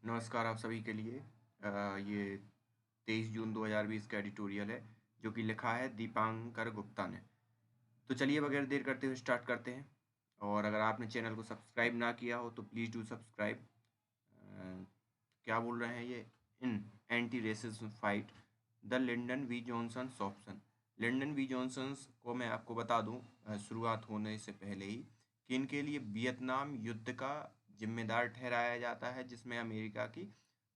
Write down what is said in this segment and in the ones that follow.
नमस्कार आप सभी के लिए। ये 23 जून 2020 का एडिटोरियल है जो कि लिखा है दीपांकर गुप्ता ने। तो चलिए बगैर देर करते हुए स्टार्ट करते हैं। और अगर आपने चैनल को सब्सक्राइब ना किया हो तो प्लीज़ डू सब्सक्राइब। क्या बोल रहे हैं ये? In anti racism fight the Lyndon B Johnson option. Lyndon B Johnson को मैं आपको बता दूं शुरुआत होने से पहले ही कि इनके लिए वियतनाम युद्ध का जिम्मेदार ठहराया जाता है, जिसमें अमेरिका की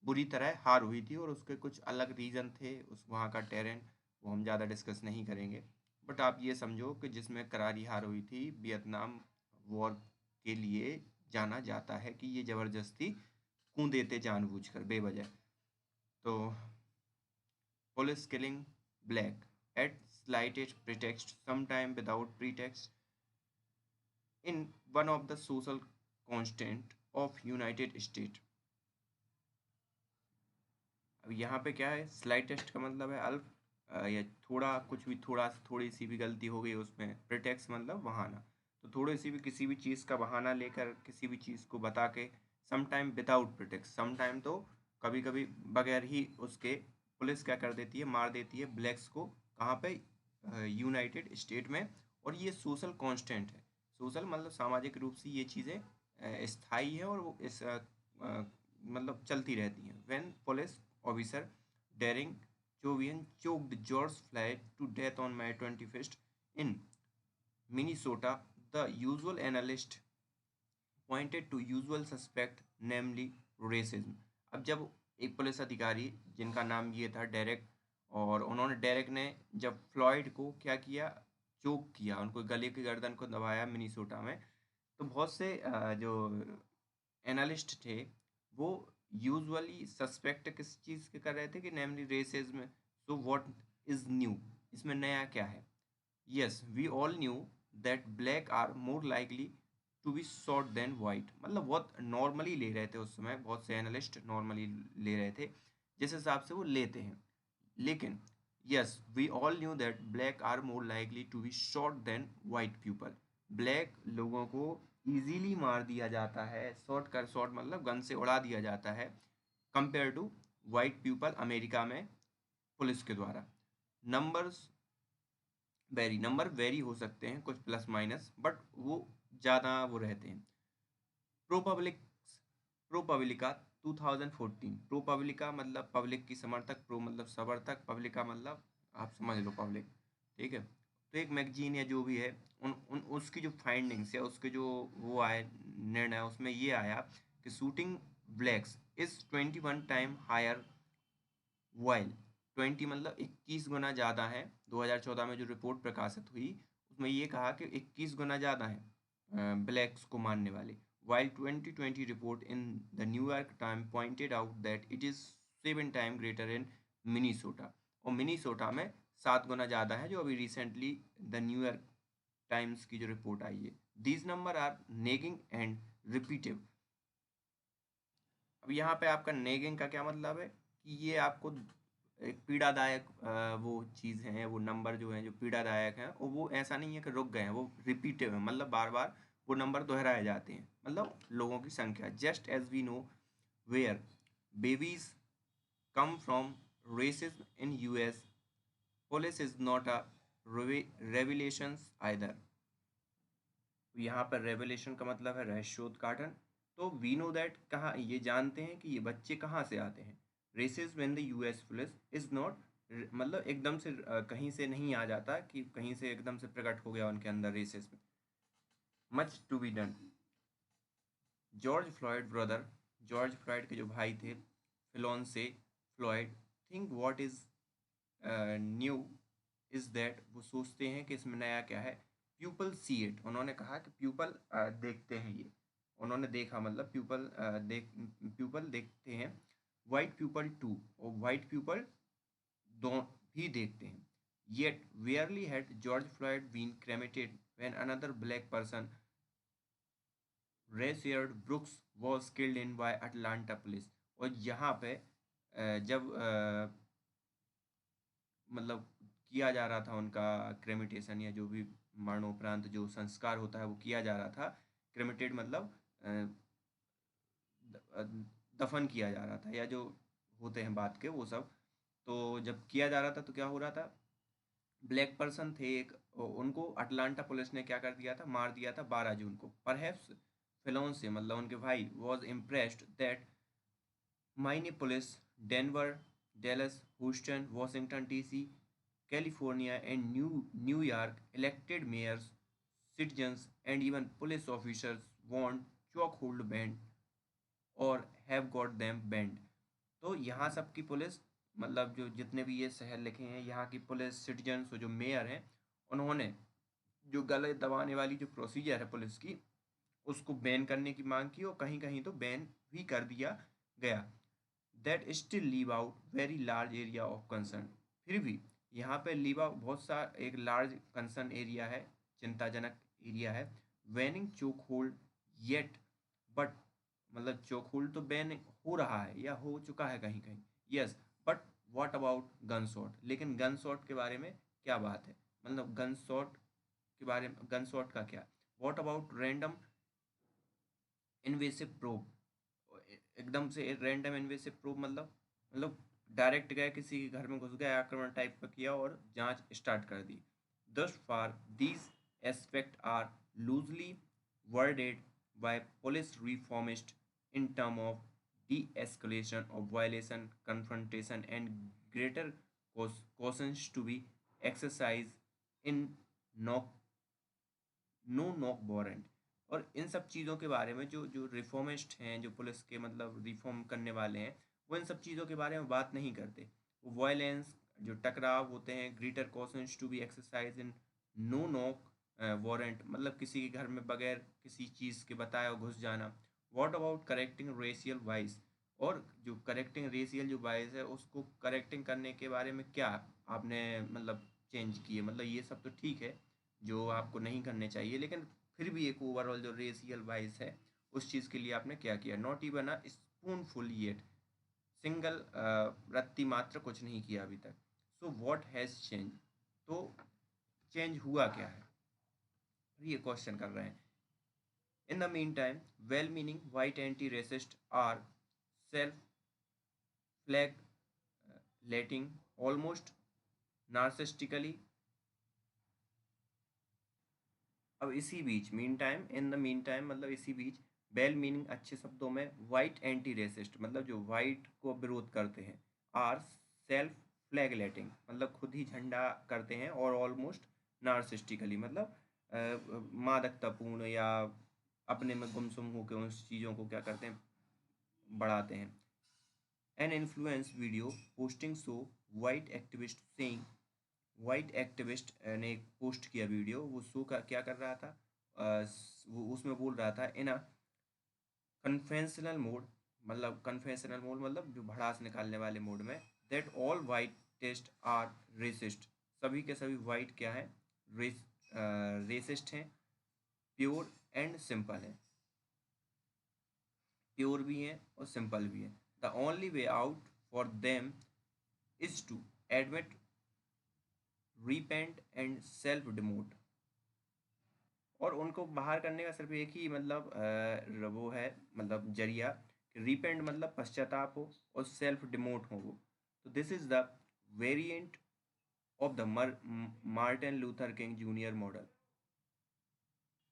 बुरी तरह हार हुई थी और उसके कुछ अलग रीज़न थे। उस वहाँ का टेरेन वो हम ज़्यादा डिस्कस नहीं करेंगे, बट आप ये समझो कि जिसमें करारी हार हुई थी, वियतनाम वॉर के लिए जाना जाता है कि ये ज़बरदस्ती क्यों देते जानबूझकर बेवजह। तो police killing black at slightest pretext, sometime without pretext, in one of the social constant of United States। अब यहाँ पे क्या है? स्लाइटेस्ट का मतलब है अल्प, या थोड़ा कुछ भी, थोड़ी सी भी गलती हो गई उसमें। प्रिटेक्स्ट मतलब बहाना। तो थोड़ी सी भी किसी भी चीज़ का बहाना लेकर किसी भी चीज़ को बता के। Some time without pretext, some time तो कभी कभी बगैर ही उसके पुलिस क्या कर देती है? मार देती है ब्लैक्स को। कहाँ पे? यूनाइटेड स्टेट में। और ये सोशल कांस्टेंट है। सोशल मतलब सामाजिक रूप से ये चीज़ें स्थायी है और वो इस मतलब चलती रहती हैं। When police officer Derek Chauvin choked George Floyd to death on May 21st in Minnesota, the usual analyst pointed to usual suspect, namely racism। अब जब एक पुलिस अधिकारी जिनका नाम ये था डेरेक, और उन्होंने डेरेक ने जब फ्लॉयड को क्या किया? चोक किया, उनको गले की गर्दन को दबाया मिनीसोटा में। तो बहुत से जो एनालिस्ट थे वो यूजुअली सस्पेक्ट किस चीज़ के कर रहे थे? कि namely racism. So what is new? इसमें नया क्या है? Yes, we all knew that black are more likely to be shot than white. मतलब बहुत नॉर्मली ले रहे थे उस समय, बहुत से एनालिस्ट नॉर्मली ले रहे थे जिस हिसाब से वो लेते हैं। लेकिन yes, we all knew that black are more likely to be shot than white people. Black लोगों को इजीली मार दिया जाता है, शॉट मतलब गन से उड़ा दिया जाता है, compare to white people America में पुलिस के द्वारा। नंबर्स नंबर वेरी हो सकते हैं, कुछ प्लस माइनस, बट वो ज़्यादा वो रहते हैं। प्रोपब्लिक प्रोपब्लिका 2014। प्रोपब्लिका मतलब पब्लिक की समर्थक, प्रो मतलब समर्थक, पब्लिका मतलब आप समझ लो पब्लिक। ठीक है। तो एक मैगजीन या जो भी है, उन उन उसकी जो फाइंडिंग्स या उसके जो वो आए निर्णय, उसमें ये आया कि shooting blacks is 21 time higher, while 20 मतलब 21 गुना ज़्यादा है। 2014 में जो रिपोर्ट प्रकाशित हुई उसमें ये कहा कि 21 गुना ज़्यादा है ब्लैक्स को मारने वाले। While 2020 report in the New York time pointed out that it is 7 time greater in Minnesota. और मिनीसोटा में 7 गुना ज़्यादा है, जो अभी रिसेंटली द न्यूयॉर्क टाइम्स की जो रिपोर्ट आई है। These number are nagging and repetitive. अब यहाँ पे आपका नेगिंग का क्या मतलब है? कि ये आपको एक पीड़ादायक वो चीज़ है, वो नंबर जो है जो पीड़ादायक है, और वो ऐसा नहीं है कि रुक गए हैं, वो रिपीटिव है, मतलब बार बार वो नंबर दोहराए जाते हैं, मतलब लोगों की संख्या। Just as we know where babies come from racism in US, police is not a revelations either. यहाँ पर रेवलेशन का मतलब है रहस्योद्घाटन। तो वी नो दैट, कहाँ ये जानते हैं कि ये बच्चे कहाँ से आते हैं। Racism when the US police is not, मतलब एकदम से कहीं से नहीं आ जाता कि कहीं से एकदम से प्रकट हो गया उनके अंदर racism. Much to be done. George Floyd brother, George Floyd के जो भाई थे, Philonise Floyd, think what is new is that, वो सोचते हैं कि इसमें नया क्या है। प्यूपल सी इट, उन्होंने कहा कि प्यूपल देखते हैं ये। उन्होंने देखा मतलब प्यूपल देखते हैं। वाइट पीपल टू, और वाइट पीपल दो भी देखते हैं। Yet barely had George Floyd been cremated when another black person, Rayshard Brooks, was killed in by Atlanta police. और यहाँ पे जब मतलब किया जा रहा था उनका क्रेमिटेशन, या जो भी मरणोपरांत जो संस्कार होता है वो किया जा रहा था। क्रेमिटेड मतलब दफन किया जा रहा था, या जो होते हैं बात के वो सब। तो जब किया जा रहा था तो क्या हो रहा था, ब्लैक पर्सन थे एक, उनको अटलांटा पुलिस ने क्या कर दिया था, मार दिया था 12 जून को। परहैप्स फिलोन से मतलब उनके भाई was impressed that Minneapolis, Denver, Dallas, Houston, Washington D.C., California, and New York elected mayors, citizens, and even police officers want chokehold banned or have got them banned। तो यहाँ सब की पुलिस, मतलब जो जितने भी ये शहर लिखे हैं, यहाँ की पुलिस, सिटीजन्स, जो मेयर हैं, उन्होंने जो गले दबाने वाली जो प्रोसीजर है पुलिस की, उसको बैन करने की मांग की, और कहीं कहीं तो बैन भी कर दिया गया। That still leave out very large area of concern. फिर भी यहाँ पे लीव आउट बहुत सा एक लार्ज कंसर्न एरिया है, चिंताजनक एरिया है। Banning choke hold yet, but मतलब चोक होल्ड तो बैन हो रहा है या हो चुका है कहीं कहीं, yes, but what about gun shot. लेकिन गन शॉट के बारे में क्या बात है, मतलब गन शॉट के बारे में, गन शॉट का क्या, what about random invasive probe. एकदम से रैंडम इन्वेसिव प्रोब मतलब डायरेक्ट गए किसी के घर में, घुस गए, आक्रमण टाइप का किया और जांच स्टार्ट कर दी। Thus far these aspect are loosely worded by police reformist in term of de-escalation of violation, confrontation, and greater cautions to be exercised in no knock warrant. और इन सब चीज़ों के बारे में जो जो रिफॉर्मिस्ट हैं, जो पुलिस के मतलब रिफॉर्म करने वाले हैं, वो इन सब चीज़ों के बारे में बात नहीं करते। वो वायलेंस, जो टकराव होते हैं, greater cautions to be exercise in no knock warrant, मतलब किसी के घर में बगैर किसी चीज़ के बताए और घुस जाना। What about correcting racial vice, और जो करेक्टिंग रेशियल जो वाइस है उसको करेक्टिंग करने के बारे में क्या आपने मतलब चेंज किए, मतलब ये सब तो ठीक है जो आपको नहीं करने चाहिए, लेकिन फिर भी एक ओवरऑल जो रेशियल वाइज है उस चीज़ के लिए आपने क्या किया। Not even a spoonful yet, single रत्ती मात्र कुछ नहीं किया अभी तक। सो व्हाट हैज़ चेंज, तो चेंज हुआ क्या है, ये क्वेश्चन कर रहे हैं। In the meantime well meaning white anti racist are self flagellating almost narcissistically. अब इसी बीच meantime, in the meantime मतलब इसी बीच, वेल मीनिंग अच्छे शब्दों में, वाइट एंटी रेसिस्ट मतलब जो वाइट को विरोध करते हैं, आर सेल्फ फ्लैगलेटिंग मतलब खुद ही झंडा करते हैं, और ऑलमोस्ट नार्सिस्टिकली मतलब मादकतापूर्ण या अपने में गुमसुम होकर उन चीज़ों को क्या करते हैं, बढ़ाते हैं। An influence video posting show white activist saying, white activist ने एक पोस्ट किया वीडियो, वो शो का क्या कर रहा था, वो उसमें बोल रहा था इन अ कन्फेंशनल मोड, मतलब कन्फेंशनल मोड मतलब जो भड़ास निकालने वाले मोड में, that all white test are racist, सभी के सभी वाइट क्या है, रेसिस्ट हैं, प्योर एंड सिंपल है, प्योर भी हैं और सिंपल भी हैं। The only way out for them is to admit, repent and self demote. और उनको बाहर करने का सिर्फ एक ही मतलब वो है, मतलब जरिया, रिपेंट मतलब पश्चाताप हो, और सेल्फ डिमोट हो वो। तो this is the variant of the Martin Luther king junior model.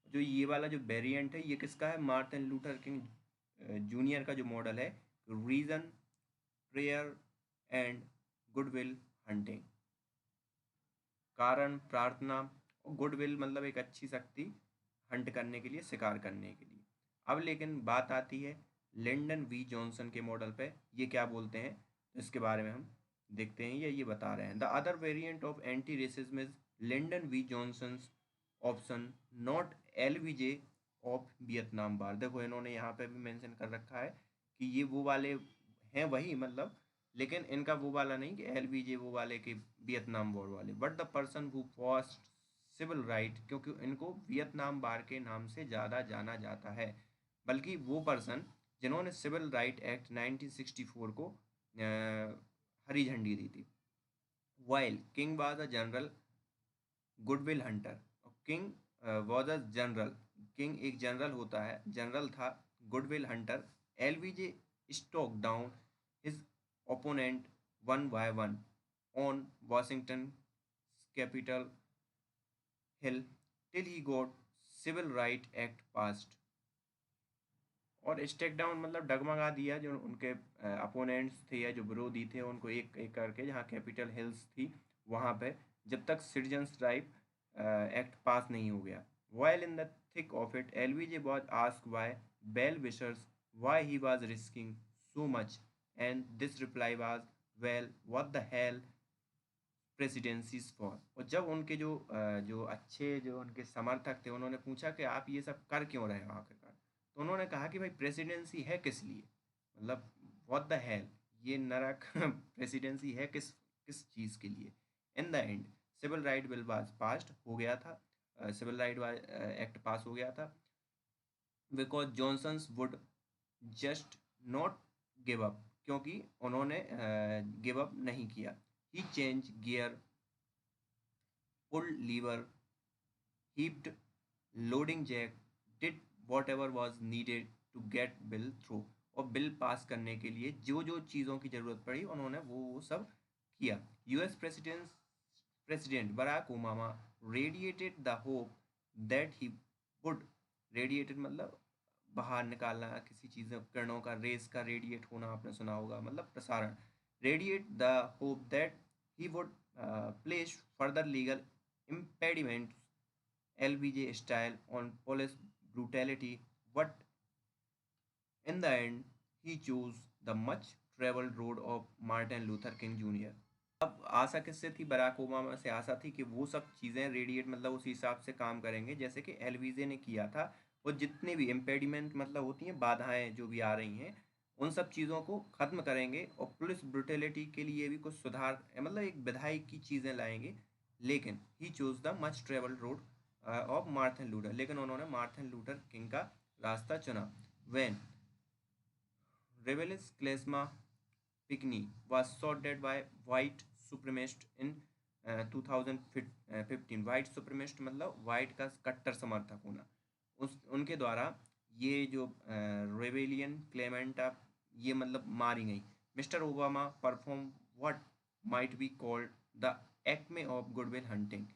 जो ये वाला जो वेरिएंट है ये किसका है, मार्टिन लूथर किंग जूनियर का जो मॉडल है, reason, prayer and goodwill hunting, कारण, प्रार्थना और गुडविल मतलब एक अच्छी शक्ति, हंट करने के लिए, शिकार करने के लिए। अब लेकिन बात आती है लिंडन वी जॉनसन के मॉडल पे, ये क्या बोलते हैं, तो इसके बारे में हम देखते हैं। ये बता रहे हैं, the other variant of anti racism is Lyndon B Johnson option, not LVJ of Vietnam war. देखो इन्होंने यहाँ पे भी मेंशन कर रखा है कि ये वो वाले हैं वही मतलब, लेकिन इनका वो वाला नहीं कि LVJ वो वाले के वियतनाम वॉर वाले, but the person who forced civil right, क्योंकि इनको वियतनाम वार के नाम से ज़्यादा जाना जाता है, बल्कि वो पर्सन जिन्होंने सिविल राइट एक्ट 1964 को हरी झंडी दी थी। While king was a general goodwill Hunter, king was a general, king एक जनरल होता है, जनरल था, goodwill Hunter. LVJ struck down his opponent one by one on Washington's Capitol Hill till he got Civil Right Act passed. और stake down मतलब डगमगा दिया जो उनके अपोनेंट्स थे या जो विरोधी थे उनको एक एक करके, जहाँ कैपिटल हिल्स थी वहाँ पे, जब तक सिटीजन्स राइट एक्ट पास नहीं हो गया. While in the thick of it, LBJ was asked by Bell Wishers why he was risking so much, and this reply was, well, what the hell presidencies for. और जब उनके जो अच्छे जो उनके समर्थक थे उन्होंने पूछा कि आप ये सब कर क्यों रहे हो आखिरकार, तो उन्होंने कहा कि भाई प्रेसिडेंसी है किस लिए, मतलब व्हाट द हेल, ये नरक प्रेसिडेंसी है किस किस चीज़ के लिए. In the end civil right bill was passed, हो गया था, सिविल राइट एक्ट पास हो गया था, because Johnsons would just not give up, क्योंकि उन्होंने गिव अप नहीं किया. He change gear, pulled lever, heaped loading jack, did whatever was needed to get bill through. और बिल पास करने के लिए जो जो चीज़ों की ज़रूरत पड़ी उन्होंने वो सब किया. US president Barack Obama radiated the hope that he would, radiated मतलब बाहर निकालना किसी चीज़ किरणों का, रेस का रेडिएट होना आपने सुना होगा, मतलब प्रसारण. Radiate the hope that he would place further legal impediments LBJ style on police brutality, but in the end he chose the much traveled road of Martin Luther King Jr. अब आशा किससे थी, Barack Obama से आशा थी कि वो सब चीज़ें radiate मतलब उस हिसाब से काम करेंगे जैसे कि एलबीजे ने किया था. वो जितने भी इम्पेडिमेंट मतलब होती हैं, बाधाएं जो भी आ रही हैं, उन सब चीज़ों को ख़त्म करेंगे और पुलिस ब्रुटेलिटी के लिए भी कुछ सुधार मतलब एक विधायी की चीज़ें लाएंगे. लेकिन he choose the much travel road of Martin Luther, लेकिन उन्होंने मार्टिन लूथर किंग का रास्ता चुना. वेन रेबेलिस क्लेस्मा पिकनी was shot dead by white supremacist in 2015. White supremacist मतलब वाइट का कट्टर समर्थक होना, उस उनके द्वारा ये जो रेबेलियन क्लेमेंटा ये मतलब मारी गई. Mister Obama perform what might be called the Acme of goodwill hunting,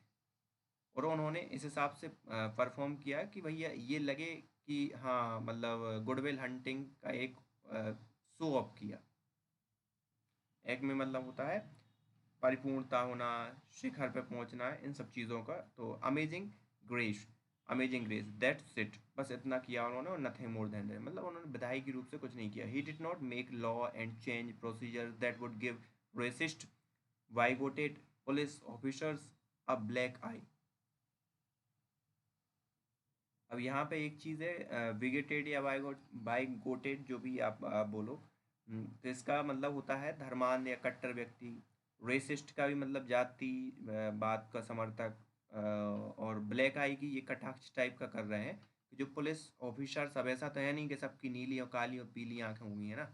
और उन्होंने इस हिसाब से परफॉर्म किया कि भैया ये लगे कि हाँ मतलब गुडविल हंटिंग का एक शो ऑफ किया. एक में मतलब होता है परिपूर्णता होना, शिखर पे पहुंचना, इन सब चीज़ों का. तो अमेजिंग ग्रेस दैट्स इट, बस इतना किया उन्होंने और नथिंग मोर देन दैट, मतलब उन्होंने विधायी रूप से कुछ नहीं किया. He did not make law and change procedure that would give racist bigoted police officers a black eye. अब यहाँ पे एक चीज़ है, विगेटेड या बाइगोटेड जो भी आप बोलो, तो इसका मतलब होता है धर्मांध या कट्टर व्यक्ति. रेसिस्ट का भी मतलब जाति बात का समर्थक, और ब्लैक आई की ये कटाक्ष टाइप का कर रहे हैं कि जो पुलिस ऑफिसर सब, ऐसा तो है नहीं कि सबकी नीली और काली और पीली आंखें होंगी, है ना,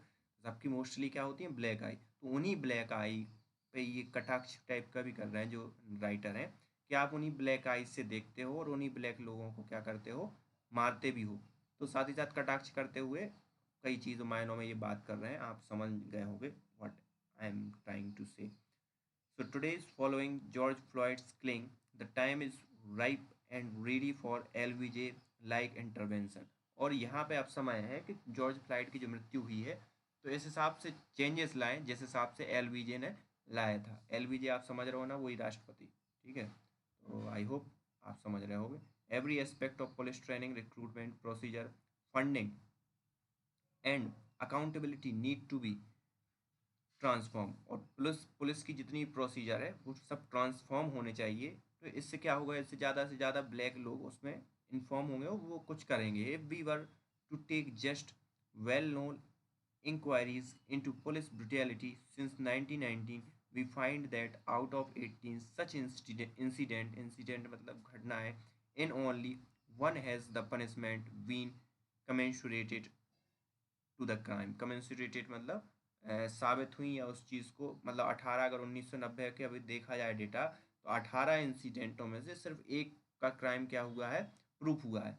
सबकी मोस्टली क्या होती है ब्लैक आई. तो उन्हीं ब्लैक आई पे ये कटाक्ष टाइप का भी कर रहे हैं जो राइटर हैं कि आप उन्हीं ब्लैक आइज से देखते हो और उन्हीं ब्लैक लोगों को क्या करते हो, मारते भी हो. तो साथ ही साथ कटाक्ष करते हुए कई चीज़ों मायनों में ये बात कर रहे हैं, आप समझ गए होंगे what I am trying to say. So today is following George Floyd's killing, the time is ripe and ready for LBJ like intervention. और यहाँ पे अब समय है कि जॉर्ज फ्लॉयड की जो मृत्यु हुई है तो इस हिसाब से चेंजेस लाएं जिस हिसाब से एलबीजे ने लाया था. एलबीजे आप समझ रहे हो ना, वही राष्ट्रपति, ठीक है. तो आई होप आप समझ रहे होंगे. Every aspect of police training, recruitment procedure, funding and accountability need to be transform. और पुलिस की जितनी प्रोसीजर है वो सब ट्रांसफॉर्म होने चाहिए. तो इससे क्या होगा, इससे से ज़्यादा ब्लैक लोग उसमें इन्फॉर्म होंगे और वो कुछ करेंगे. If we were to take just well known inquiries into police brutality since 1919, we find that out of 18 such incident मतलब घटनाएं, in only one has the punishment been commensurated to the crime. commensurated मतलब साबित हुई या उस चीज़ को, मतलब 18, अगर 1990 के अभी देखा जाए डेटा तो 18 इंसिडेंटों में से सिर्फ एक का क्राइम क्या हुआ है, प्रूफ हुआ है.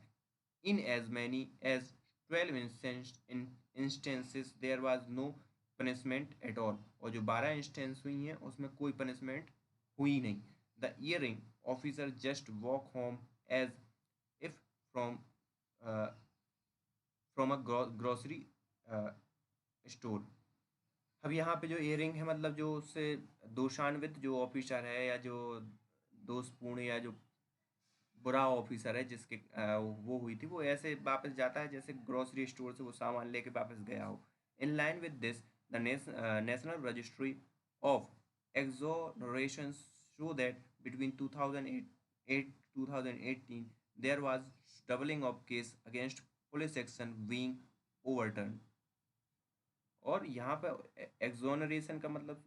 in as many as 12 incidents in instances there was no punishment at all, और जो 12 इंस्टेंस हुई हैं उसमें कोई पनिशमेंट हुई नहीं. The erring officer just walk home as if from from a grocery store. अब यहाँ पे जो इयरिंग है मतलब जो उससे दोषान्वित जो ऑफिसर है या जो दोषपूर्ण या जो बुरा ऑफिसर है जिसके वो हुई थी, वो ऐसे वापस जाता है जैसे ग्रोसरी स्टोर से वो सामान लेके वापस गया हो. In line with this the national registry of exonerations show that between 2008 2018 there was doubling of case against police action being overturned. और यहाँ पे एक्सोनरेशन का मतलब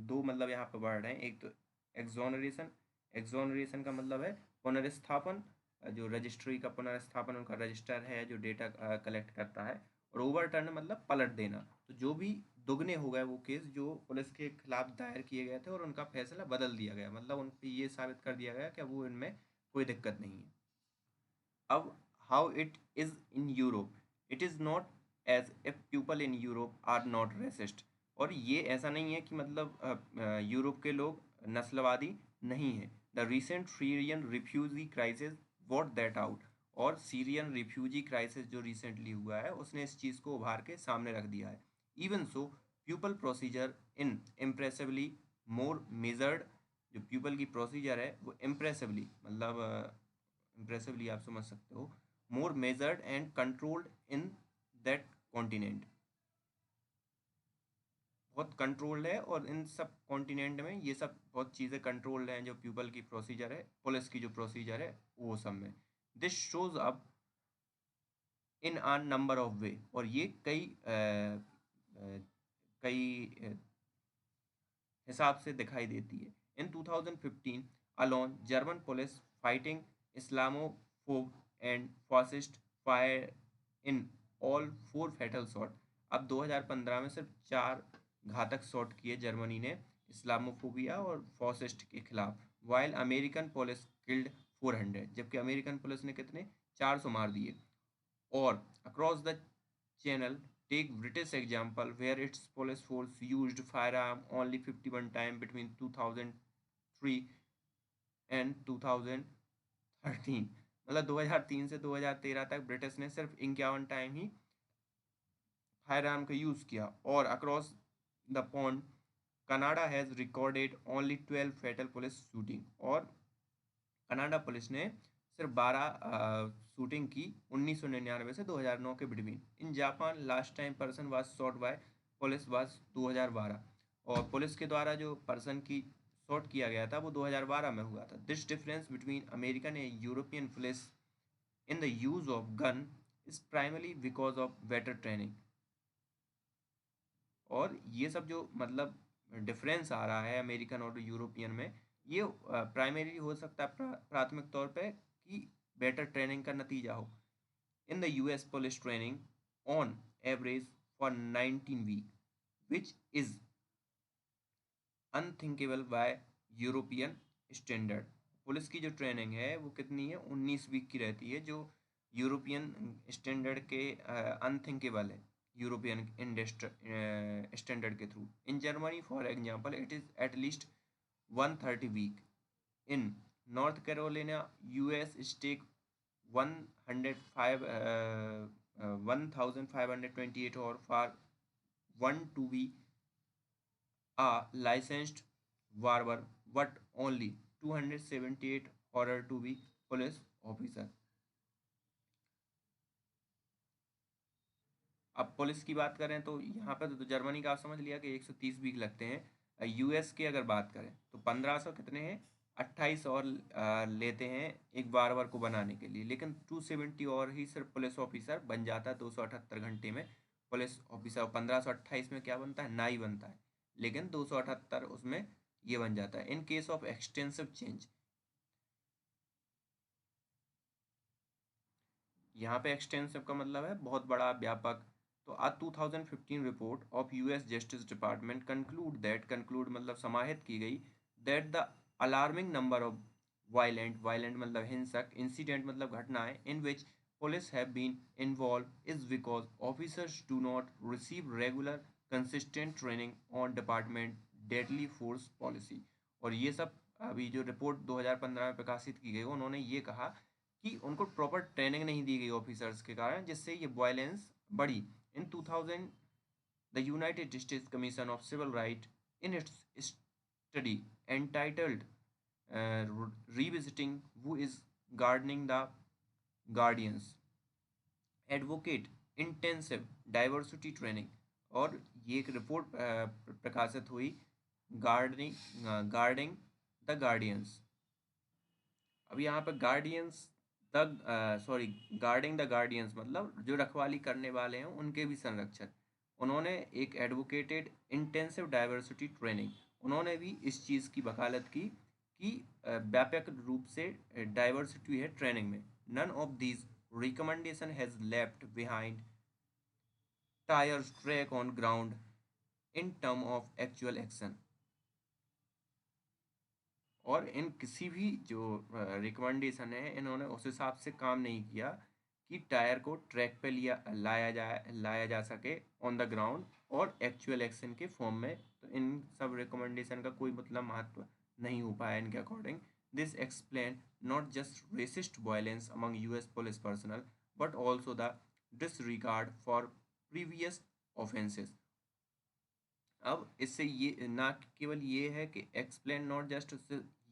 दो मतलब यहाँ पे वर्ड हैं. एक तो एक्सोनरेशन, एक्सोनरेशन का मतलब है पुनर्स्थापन, जो रजिस्ट्री का पुनर्स्थापन, उनका रजिस्टर है जो डेटा कलेक्ट करता है. और ओवरटर्न मतलब पलट देना. तो जो भी दुगने हो गए वो केस जो पुलिस के खिलाफ दायर किए गए थे और उनका फैसला बदल दिया गया, मतलब उन पे ये साबित कर दिया गया कि वो इनमें कोई दिक्कत नहीं है. अब how it is in Europe, it is not as if people in Europe are not racist. और ये ऐसा नहीं है कि मतलब यूरोप के लोग नस्लवादी नहीं है. The recent Syrian refugee crisis what that out. और सीरियन रिफ्यूजी क्राइसिस जो रिसेंटली हुआ है उसने इस चीज़ को उभार के सामने रख दिया है. Even so people procedure in impressively more measured. जो प्यूपल की प्रोसीजर है वो इम्प्रेसिवली मतलब इम्प्रेसिवली आप समझ सकते हो, more measured and controlled in that continent. बहुत कंट्रोल्ड है और इन सब कॉन्टिनेंट में ये सब बहुत चीज़ें कंट्रोल्ड हैं. जो प्यूपल की प्रोसीजर है, पुलिस की जो प्रोसीजर है वो सब में. This shows up in a number of वे. और ये कई हिसाब से दिखाई देती है. इन 2015 alone German police fighting Islamophobe and fascist fire in all 4 fatal shot. अब 2015 में सिर्फ 4 घातक शॉट किए जर्मनी ने इस्लामोफोबिया और फासिस्ट के खिलाफ. वाइल अमेरिकन पुलिस किल्ड 400, जबकि अमेरिकन पुलिस ने कितने 400 मार दिए. Or across the channel, take British example where its police force used firearm only 51 times between 2003 and 2013. मतलब 2003 से 2013 तक ब्रिटिश ने सिर्फ 51 टाइम ही फायर आर्म का यूज़ किया. और across the pond Canada has recorded only 12 fatal police shooting. और कनाडा पुलिस ने सिर्फ 12 शूटिंग की 1999 से 2009 के between. In Japan last time person was shot by police was 2012. और पुलिस के द्वारा जो पर्सन की शॉट किया गया था वो 2012 में हुआ था. This difference between American and European police in the use of gun is primarily because of better training. और ये सब जो मतलब डिफरेंस आ रहा है अमेरिकन और यूरोपियन में, ये प्राइमरी हो सकता है प्राथमिक तौर पे कि बेटर ट्रेनिंग का नतीजा हो. In the US police training on average for 19 week which is unthinkable by European standard. Police की जो ट्रेनिंग है वो कितनी है, 19 वीक की रहती है, जो यूरोपियन स्टैंडर्ड के अनथिंकेबल है यूरोपियन स्टैंडर्ड के through. In Germany for example it is at least 130 week. In North Carolina US stake 1528 और for one to be a licensed barber but only 278 order to be police officer. अब police की बात करें तो यहाँ पे तो जर्मनी का आप समझ लिया कि 130 वीक लगते हैं. यूएस की अगर बात करें तो 1500 कितने हैं, 28 और लेते हैं एक बारबर को बनाने के लिए. लेकिन 270 और ही सिर्फ पुलिस ऑफिसर बन जाता है 278 घंटे में. पुलिस ऑफिसर 1528 में क्या बनता है, नाई बनता है. लेकिन 278 उसमें ये बन जाता है. In case of extensive change, यहाँ पे एक्सटेंसिव का मतलब है बहुत बड़ा, व्यापक. तो आ 2015 report of US justice department conclude that, conclude मतलब समाहित की गई, that the alarming number of violent, violent मतलब हिंसक, इंसिडेंट मतलब घटनाएं इन विच police have been involved is because officers do not receive regular consistent training on department deadly force policy। और ये सब अभी जो रिपोर्ट 2015 में प्रकाशित की गई उन्होंने ये कहा कि उनको प्रॉपर ट्रेनिंग नहीं दी गई ऑफिसर्स के कारण, जिससे ये वायलेंस बढ़ी। In 2000 the United States commission of civil right in its study entitled revisiting who is guarding the guardians advocate intensive diversity training. और ये एक रिपोर्ट प्रकाशित हुई गार्डिंग गार्डिंग द गार्डियंस। अब यहाँ पे guardians the sorry guarding the guardians मतलब जो रखवाली करने वाले हैं उनके भी संरक्षक। उन्होंने एक एडवोकेटेड इंटेंसिव डाइवर्सिटी ट्रेनिंग, उन्होंने भी इस चीज़ की वकालत की कि व्यापक रूप से डाइवर्सिटी है ट्रेनिंग में। None of these recommendation has left behind tires track on ground in term of actual action. और इन किसी भी जो रिकमेंडेशन है इन्होंने उस हिसाब से काम नहीं किया कि टायर को ट्रैक पे लाया जा सके ऑन द ग्राउंड और एक्चुअल एक्शन के फॉर्म में। तो इन सब रिकमेंडेशन का कोई मतलब महत्व नहीं हो पाया इनके according. This explain not just racist violence among US police personal but also the disregard for previous offences. अब इससे ये ना केवल ये है कि एक्सप्लेन नॉट जस्ट,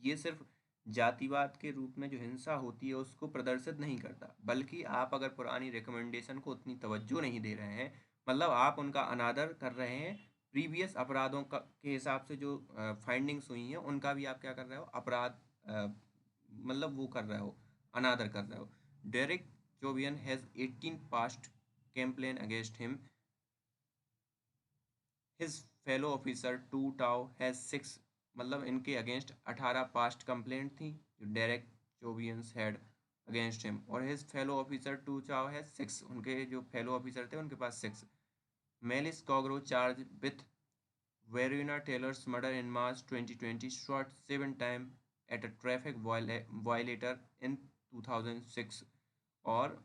ये सिर्फ जातिवाद के रूप में जो हिंसा होती है उसको प्रदर्शित नहीं करता, बल्कि आप अगर पुरानी रिकमेंडेशन को उतनी तवज्जो नहीं दे रहे हैं, मतलब आप उनका अनादर कर रहे हैं, प्रीवियस अपराधों का के हिसाब से जो फाइंडिंग्स हुई हैं उनका भी आप क्या कर रहे हो, अपराध मतलब वो कर रहे हो, अनादर कर रहे हो। Derek Chauvin has 18 past complain against him. His fellow officer Tou Thao has 6, मतलब इनके अगेंस्ट 18 पास्ट कंप्लेंट थी जो Derek Chauvin's had against him, और his fellow officer Tou Thao has 6, उनके जो फेलो ऑफिसर थे उनके पास 6। Myles Cosgrove charge with Breonna Taylor's murder in March 2020 shot 7 times at a traffic violator in 2006। और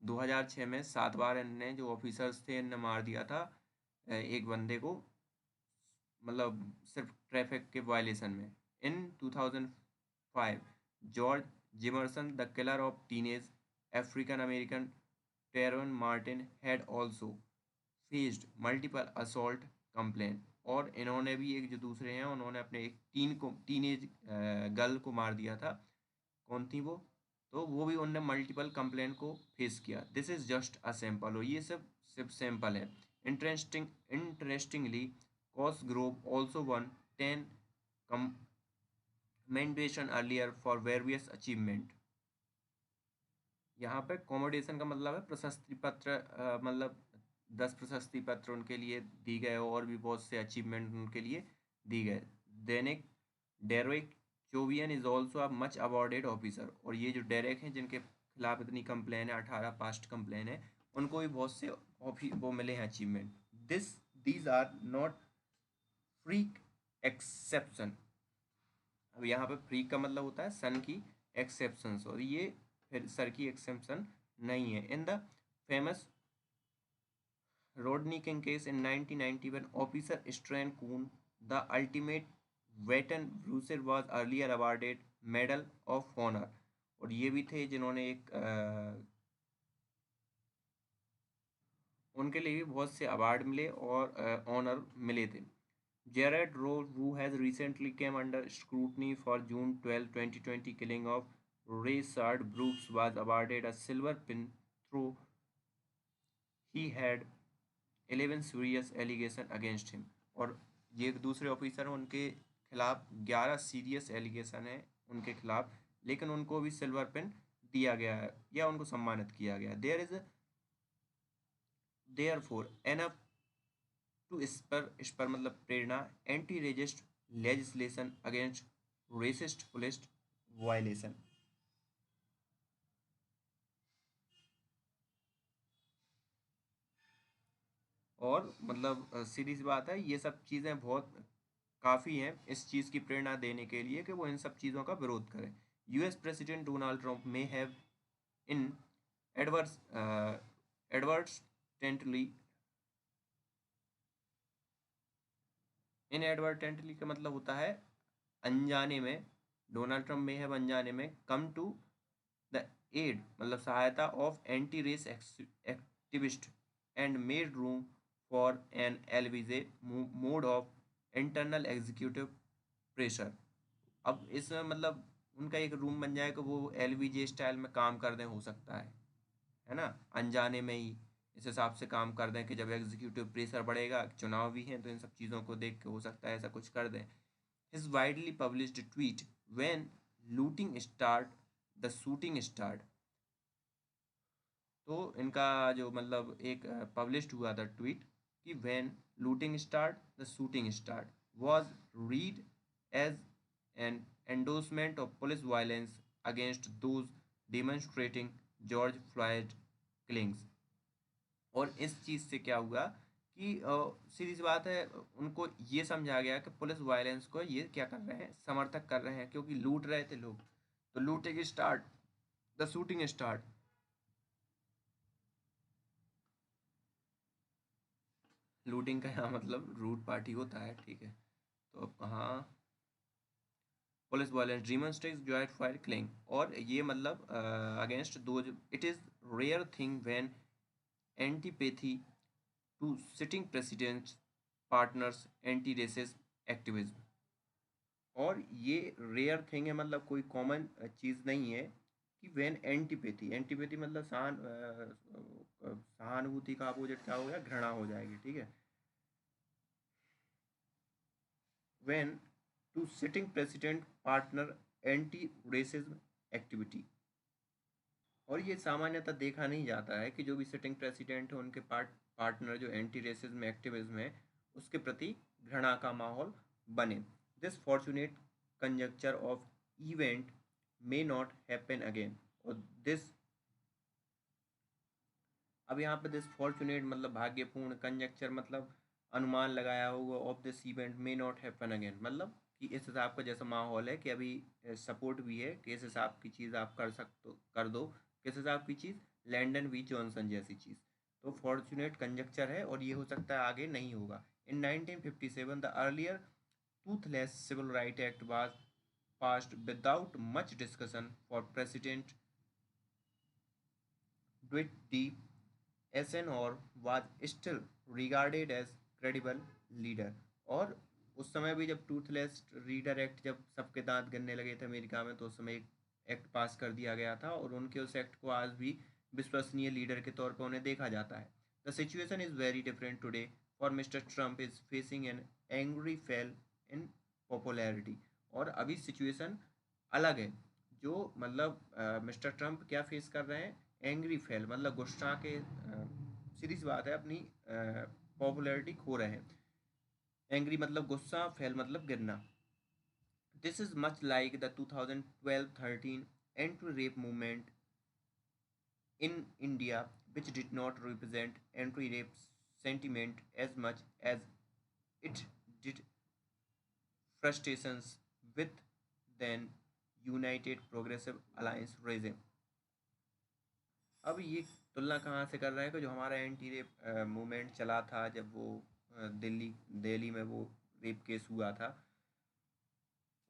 2006 में 7 बार इनने जो ऑफिसर्स थे इनने मार दिया था एक बंदे को, मतलब सिर्फ ट्रैफिक के वायलेशन में। In 2005 George Zimmerman the killer of teenage African American Trayvon Martin had also faced multiple assault complain. और इन्होंने भी एक जो दूसरे हैं उन्होंने अपने एक टीनेज गर्ल को मार दिया था। कौन थी वो? तो वो भी उनने मल्टीपल कंप्लेंट को फेस किया। This is just a sample, और ये सब सिर्फ सैंपल है। Interestingly Cosgrove also won 10 commendation earlier for various achievement. यहाँ पे कॉमोडेशन का मतलब है प्रशस्ति पत्र, मतलब 10 प्रशस्ति पत्र उनके लिए दी गए और भी बहुत से अचीवमेंट उनके लिए दी गए। दैनिक Derek Chauvin is also a much awarded officer. और ये जो डेरेक हैं जिनके खिलाफ इतनी कंप्लेन है, 18 पास्ट कंप्लेन है, उनको भी बहुत से वो मिले हैं achievement. These are not freak exception. अब यहाँ पे फ्रीक का मतलब होता है सन की एक्सेप्शंस, और ये फिर सर की एक्सेप्शन नहीं है। In the famous Rodney King case in 1991 officer Stacey Koon the ultimate veteran bruiser was earlier awarded medal of honour. और ये भी थे जिन्होंने एक उनके लिए भी बहुत से अवार्ड मिले और ऑनर मिले थे। Jared Rose who has recently came under scrutiny for June 12, 2020 killing of Rayshard Brooks was awarded a silver pin through he had 11 serious allegation against him। और ये एक दूसरे ऑफिसर हैं, उनके खिलाफ 11 सीरियस एलिगेशन है उनके खिलाफ, लेकिन उनको भी सिल्वर पिन दिया गया है या उनको सम्मानित किया गया। देयरफॉर एनफ टू स्पर मतलब प्रेरणा anti racist legislation against racist police violation. और मतलब सीधी सी बात है, ये सब चीज़ें बहुत काफ़ी हैं इस चीज़ की प्रेरणा देने के लिए कि वो इन सब चीज़ों का विरोध करें। US President Donald Trump may have in adverse advertently inadvertently का मतलब होता है अनजाने में, डोनाल्ड ट्रंप में है अनजाने में, कम टू द एड मतलब सहायता of anti race activist and made room for an LBJ mode of internal executive pressure. अब इसमें मतलब उनका एक रूम बन जाए कि वो एलवीजे स्टाइल में काम कर दें, हो सकता है ना, अनजाने में ही इस हिसाब से काम कर दें कि जब एग्जीक्यूटिव प्रेशर बढ़ेगा, चुनाव भी हैं, तो इन सब चीज़ों को देख के हो सकता है ऐसा कुछ कर दें। His widely published tweet when looting start the shooting start. तो इनका जो मतलब एक पब्लिश्ड हुआ था ट्वीट कि when looting start the shooting start was read as an endorsement of police violence against those demonstrating George Floyd killings. और इस चीज़ से क्या हुआ कि सीधी सी बात है, उनको ये समझा गया कि पुलिस वायलेंस को ये क्या कर रहे हैं, समर्थक कर रहे हैं, क्योंकि लूट रहे थे लोग, तो looting start the shooting start. Looting का यहाँ मतलब रूट पार्टी होता है, ठीक है। तो अब कहाँ police violence demonstrates joint fire killing, और ये मतलब against those, it is rare thing when antipathy to sitting presidents partners anti racist activism. और ये रेयर थिंग है मतलब कोई कॉमन चीज़ नहीं है कि व्हेन एंटीपैथी, एंटीपैथी मतलब सहानुभूति का अपोजिट क्या हो गया, घृणा हो जाएगी, ठीक है। When to sitting president partner anti racism activity. और ये सामान्यतः देखा नहीं जाता है कि जो भी सिटिंग प्रेसिडेंट है उनके पार्टनर जो एंटी रेसिज्म एक्टिविज्म है उसके प्रति घृणा का माहौल बने। This fortunate conjuncture of event may not happen again. और दिस, अब यहाँ पे दिस फॉर्चुनेट मतलब भाग्यपूर्ण, कंजक्चर मतलब अनुमान लगाया होगा, of this event may not happen again मतलब कि इस हिसाब का जैसा माहौल है कि अभी सपोर्ट भी है कि इस हिसाब की चीज़ आप कर सकते कर दो, किस हिसाब की चीज़, लैंडन वी जॉनसन जैसी चीज़। तो फॉर्चुनेट कंजक्चर है और ये हो सकता है आगे नहीं होगा। In 1957 the earlier toothless civil right act was passed without much discussion for President Dwight D. Eisenhower was still regarded as credible leader। और उस समय भी जब टूथलेस रीडर एक्ट, जब सबके दांत गिरने लगे थे अमेरिका में, तो उस समय एक एक्ट पास कर दिया गया था और उनके उस एक्ट को आज भी विश्वसनीय लीडर के तौर पर उन्हें देखा जाता है। The situation is very different today for mister Trump is facing an angry fail in popularity. और अभी सिचुएशन अलग है, जो मतलब मिस्टर ट्रम्प क्या फेस कर रहे हैं, एंग्री फेल मतलब गुस्सा के, सीधी सी बात है, अपनी पॉपुलैरिटी खो रहे हैं। एंग्री मतलब गुस्सा, फेल मतलब गिरना। This is much like the 2012-13 anti rape movement in India, which did not represent anti-rape sentiment as much as it did frustrations with then United Progressive Alliance regime। अब ये तुलना कहाँ से कर रहे हैं कि जो हमारा एंटी रेप मूवमेंट चला था, जब वो दिल्ली में वो रेप केस हुआ था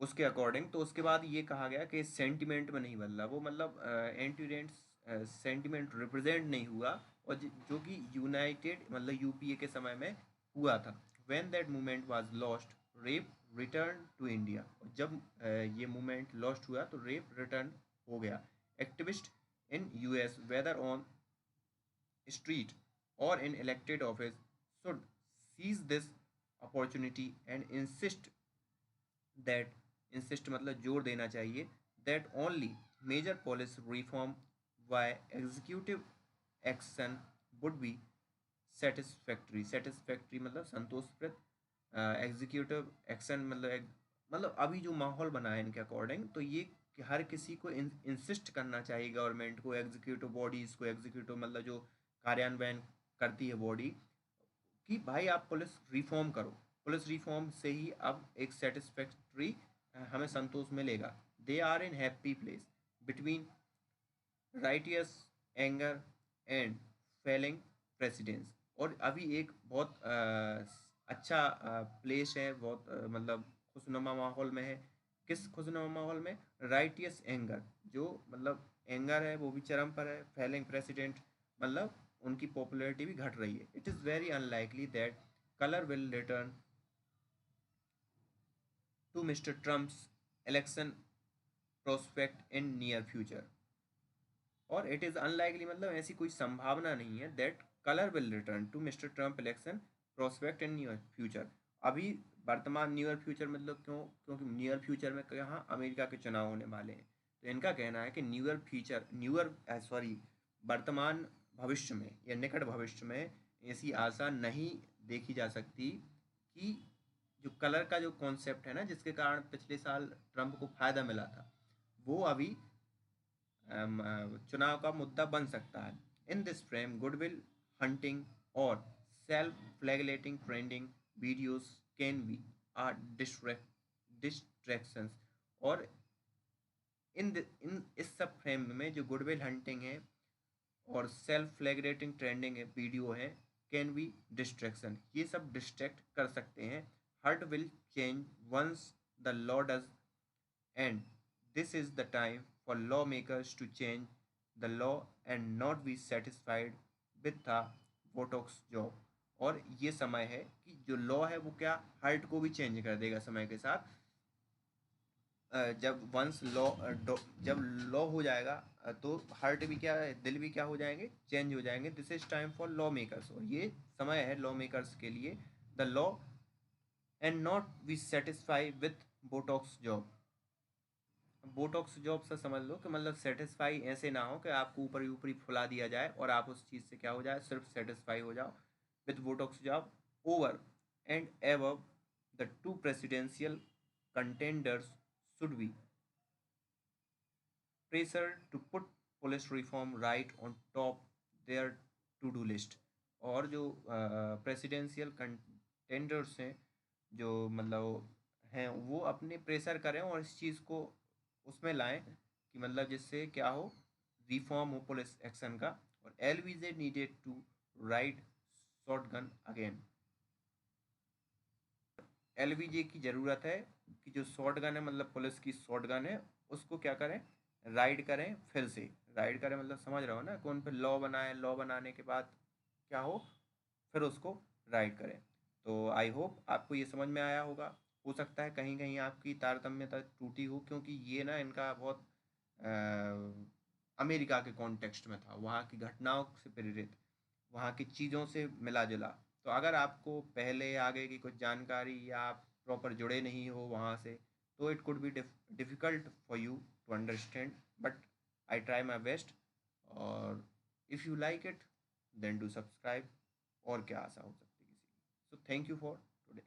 उसके अकॉर्डिंग, तो उसके बाद ये कहा गया कि सेंटिमेंट में नहीं बदला वो, मतलब एंटी रेप सेंटिमेंट रिप्रेजेंट नहीं हुआ, और जो कि यूनाइटेड मतलब यूपीए के समय में हुआ था। When that movement was lost rep return to India. जब ये मूवमेंट लॉस्ट हुआ तो रेप रिटर्न हो गया। Activist in US, whether on street or in elected office, should seize this opportunity and insist मतलब जोर देना चाहिए that only major policy reform by executive action would be satisfactory मतलब संतोषप्रद, executive action मतलब अभी जो माहौल बना है इनके अकॉर्डिंग, तो ये कि हर किसी को इंसिस्ट करना चाहिए गवर्नमेंट को, एग्जीक्यूटिव बॉडीज़ को, एग्जीक्यूटिव मतलब जो कार्यान्वयन करती है बॉडी, कि भाई आप पुलिस रिफॉर्म करो। पुलिस रिफॉर्म से ही अब एक सेटिस्फैक्ट्री हमें संतोष मिलेगा। They are in happy place between righteous anger and failing precedence. और अभी एक बहुत अच्छा प्लेस है, बहुत मतलब खुशनुमा माहौल में है। किस खुशनुमा माहौल में? राइटियस एंगर, जो मतलब एंगर है वो भी चरम पर है, फेलिंग प्रेसिडेंट मतलब उनकी पॉपुलैरिटी भी घट रही है। It is very unlikely that colour will return to mister Trump's election prospect in near future. और इट इज़ अनलाइकली मतलब ऐसी कोई संभावना नहीं है that colour will return to mister Trump election prospect in near future. अभी वर्तमान near future मतलब क्यों? क्योंकि नियर फ्यूचर में यहाँ अमेरिका के चुनाव होने वाले हैं। तो इनका कहना है कि न्यूयर फ्यूचर न्यूयर सॉरी वर्तमान भविष्य में या निकट भविष्य में ऐसी आशा नहीं देखी जा सकती कि जो कलर का जो कॉन्सेप्ट है ना, जिसके कारण पिछले साल ट्रम्प को फायदा मिला था, वो अभी चुनाव का मुद्दा बन सकता है। In this frame goodwill hunting और self flagellating trending videos can be are distractions. और इन इस सब फ्रेम में जो गुडविल हंटिंग है और सेल्फ फ्लैगलेटिंग ट्रेंडिंग है वीडियो है, कैन बी डिस्ट्रैक्शन, ये सब डिस्ट्रैक्ट कर सकते हैं। Hurt will change once the law does, and this is the time for lawmakers to change the law and not be satisfied with the botox job। और ये समय है कि जो लॉ है वो क्या हर्ट को भी चेंज कर देगा समय के साथ। जब वंस लॉ जब लॉ हो जाएगा तो हार्ट भी क्या है, दिल भी क्या हो जाएंगे, चेंज हो जाएंगे। This is time for law makers, और ये समय है लॉ मेकर्स के लिए। The law and not be satisfy with Botox job. Botox job से समझ लो कि मतलब सेटिस्फाई ऐसे ना हो कि आपको ऊपर ही ऊपर ही फुला दिया जाए और आप उस चीज़ से क्या हो जाए, सिर्फ सेटिस्फाई हो जाओ। With Botox job over and above the two presidential contenders should be pressure to put police reform right on top their to do list. और जो प्रेसिडेंशियल कंटेंडर्स हैं, जो मतलब हैं, वो अपने प्रेशर करें और इस चीज़ को उसमें लाएं कि मतलब जिससे क्या हो, रिफॉर्म हो पुलिस एक्शन का। और LBJ needed to ride shotgun again. LBJ की ज़रूरत है कि जो शॉर्ट गन है मतलब पुलिस की शॉर्ट गन है, उसको क्या करें, राइड करें फिर से। राइड करें मतलब समझ रहे हो ना, कौन पे लॉ बनाए, लॉ बनाने के बाद क्या हो, फिर उसको राइड करें। तो आई होप आपको ये समझ में आया होगा। हो सकता है कहीं कहीं आपकी तारतम्यता टूटी हो, क्योंकि ये ना इनका बहुत अमेरिका के कॉन्टेक्स्ट में था, वहाँ की घटनाओं से प्रेरित, वहाँ की चीज़ों से मिला जुला। तो अगर आपको पहले आगे की कुछ जानकारी या आप प्रॉपर जुड़े नहीं हो वहाँ से, तो it could be difficult for you to understand, but I try my best. और if you like it then do subscribe. और क्या आशा हो सकती है किसी की। So thank you for today.